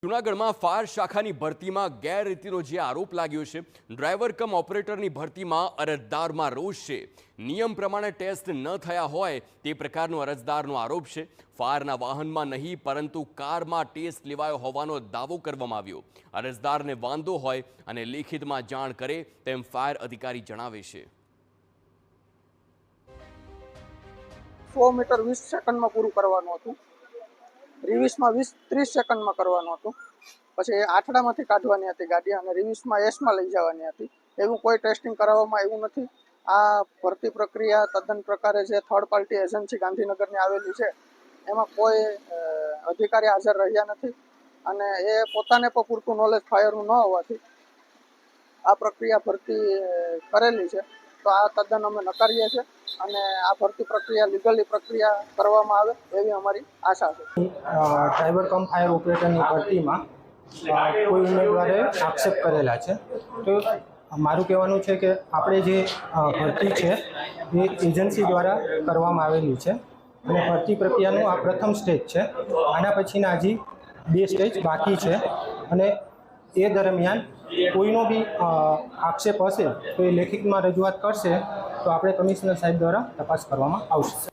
જૂનાગઢમાં ફાયર શાખાની ભરતીમાં ગેરરીતિનો જે આરોપ લાગ્યો છે, ડ્રાઈવર કમ ઓપરેટરની ભરતીમાં અરજદારમાં રોષ છે। નિયમ પ્રમાણે ટેસ્ટ ન થયા હોય તે પ્રકારનો અરજદારનો આરોપ છે। ફાયરના વાહનમાં નહીં પરંતુ કારમાં ટેસ્ટ લેવાયો હોવાનો દાવો કરવામાં આવ્યો। અરજદારને વાંધો હોય અને લેખિતમાં જાણ કરે તેમ ફાયર અધિકારી જણાવે છે। 100 મીટર 20 સેકન્ડમાં પૂરું કરવાનું હતું। રિવિસમાં 20-30 સેકન્ડમાં કરવાનું હતું। પછી આઠડામાંથી કાઢવાની હતી ગાડી અને રિવિસમાં એસમાં લઈ જવાની હતી। એવું કોઈ ટેસ્ટિંગ કરાવવામાં આવ્યું નથી। આ ભરતી પ્રક્રિયા તદ્દન પ્રકારે જે થર્ડ પાર્ટી એજન્સી ગાંધીનગરની આવેલી છે એમાં કોઈ અધિકારી હાજર રહ્યા નથી અને એ પોતાને પણ પૂરતું નોલેજ ફાયરનું ન હોવાથી આ પ્રક્રિયા ભરતી કરેલી છે। તો આ તદ્દન અમે નકારીએ છીએ અને આ ભરતી પ્રક્રિયા લીગલી પ્રક્રિયા કરવામાં આવે એવી અમારી આશા છે। ડ્રાઈવર કમ ફાયર ઓપરેટરની ભરતીમાં કોઈ ઉમેદવારે આક્ષેપ કરેલા છે। તો મારું કહેવાનું છે કે આપણે જે ભરતી છે એ એજન્સી દ્વારા કરવામાં આવેલી છે અને ભરતી પ્રક્રિયાનું આ પ્રથમ સ્ટેજ છે। આના પછીના હજી 2 સ્ટેજ બાકી છે અને એ દરમિયાન કોઈનો બી આક્ષેપ હશે તો એ લેખિતમાં રજૂઆત કરશે તો આપણે કમિશનર સાહેબ દ્વારા તપાસ કરવામાં આવશે।